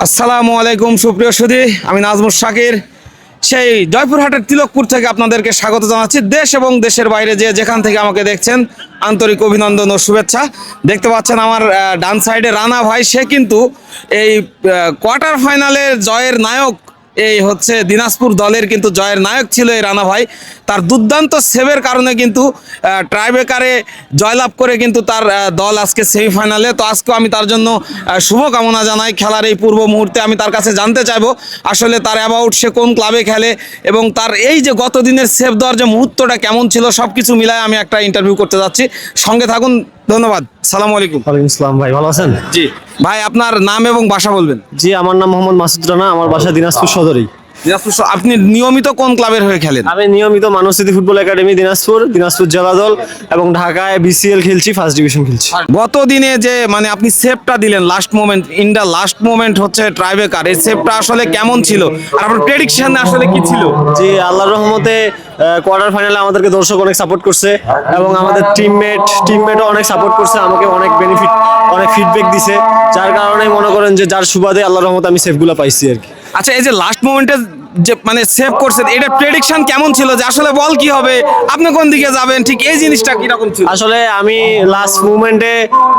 আসসালামু আলাইকুম সুপ্রিয় সুধী, আমি নাজমুল শাকির সেই জয়পুরহাটের তিলকপুর থেকে আপনাদেরকে স্বাগত জানাচ্ছি। দেশ এবং দেশের বাইরে যেখান থেকে আমাকে দেখছেন আন্তরিক অভিনন্দন ও শুভেচ্ছা। দেখতে পাচ্ছেন আমার ডান সাইডে রানা ভাই, সে কিন্তু এই কোয়ার্টার ফাইনালে জয়ের নায়ক। এই হচ্ছে দিনাজপুর দলের কিন্তু জয়ের নায়ক ছিল এই রানা ভাই। তার দুর্দান্ত সেভের কারণে কিন্তু ট্রাইব্রেকারে জয়লাভ করে কিন্তু তার দল আজকে সেমিফাইনালে। তো আজকেও আমি তার জন্য শুভকামনা জানাই। খেলার এই পূর্ব মুহূর্তে আমি তার কাছে জানতে চাইবো আসলে তার অ্যাবাউট, সে কোন ক্লাবে খেলে এবং তার এই যে গত দিনের সেভ দেওয়ার যে মুহূর্তটা কেমন ছিল, সব কিছু মিলায় আমি একটা ইন্টারভিউ করতে যাচ্ছি। সঙ্গে থাকুন, ধন্যবাদ। সালাম আলাইকুম। ওয়ালাইকুম আসসালাম ভাই, ভালো আছেন? জি ভাই, আপনার নাম এবং বাসা বলবেন। জি, আমার নাম মোহাম্মদ মাসুদ রানা, আমার বাসা দিনাজপুর সদরেই। আপনি নিয়মিত কোন ক্লাবের হয়ে খেলেন? আমি নিয়মিত মানব স্মৃতি ফুটবল একাডেমি দিনাজপুর জেলা দল এবং ঢাকায় বিসিএল খেলছি, ফার্স্ট ডিভিশন খেলছি। গত দিনে যে মানে আপনি সেভটা দিলেন last moment, in the last moment হচ্ছে ট্রাইব্রেকার, এই সেভটা আসলে কেমন ছিল আর আপনার প্রেডিকশন আসলে কি ছিল? জি, আল্লাহর রহমতে কোয়ার্টার ফাইনালে আমাদেরকে দর্শক অনেক সাপোর্ট করছে এবং আমাদের টিমমেটও অনেক সাপোর্ট করছে, আমাকে অনেক অনেক ফিডব্যাক দিছে, যার কারণে মনে করেন যে যার সুবাদে আল্লাহর রহমতে আমি সেভগুলো পাইছি আর কি। আচ্ছা, এই যে লাস্ট মোমেন্টে যে মানে সেভ করছেন, এটা প্রেডিকশন কেমন ছিল যে আসলে বল কি হবে, আপনি কোন দিকে যাবেন, ঠিক এই জিনিসটা কিরকম ছিল? আসলে আমি লাস্ট মুভমেন্টে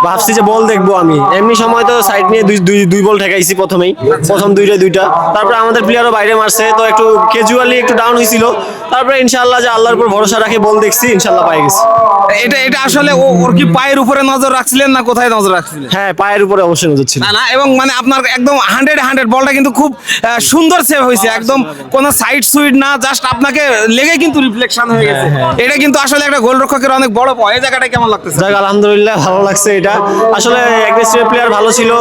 ভাবছি যে বল দেখবো, আমি এমনি সময় তো সাইড নিয়ে দুই বল ঠেকাইছি প্রথম দুইটা, তারপরে আমাদের প্লেয়ারও বাইরে মারছে, তো একটু ক্যাজুয়ালি একটু ডাউন হয়েছিল, তারপরে ইনশাআল্লাহ যে আল্লাহর উপর ভরসা রাখে বল দেখছি, ইনশাআল্লাহ পাই গেছি। এটা আসলে ওর কি পায়ের উপরে নজর রাখছিলেন না কোথায় নজর রাখছিলেন? হ্যাঁ, পায়ের উপরে অবশ্যই নজর ছিল। না এবং মানে আপনার একদম 100 বলটা কিন্তু খুব সুন্দর সেভ হয়েছে, একদম কোন সাইড সুইড না, জাস্ট আপনাকে লেগে কিন্তু রিফ্লেকশন হয়ে গেছে। এটা কিন্তু আসলে একটা গোলরক্ষকের অনেক বড় পায়। এই জায়গাটা কেমন লাগতেছে? যাক, আলহামদুলিল্লাহ ভালো লাগছে। এটা আসলে অ্যাগ্রেসিভ প্লেয়ার ভালো ছিল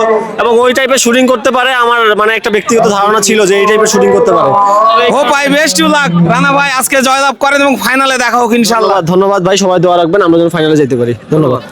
এবং ওই টাইপের শুটিং করতে পারে, আমার মানে একটা ব্যক্তিগত ধারণা ছিল যে এই টাইপের শুটিং করতে পারে। ও ভাই, বেস্ট টু লাক রানা ভাই, আজকে জয়লাভ করেন এবং ফাইনালে দেখা হোক ইনশাআল্লাহ। ধন্যবাদ ভাই, সবাই দোয়া রাখবেন আমরা যেন ফাইনালে যেতে পারি। ধন্যবাদ।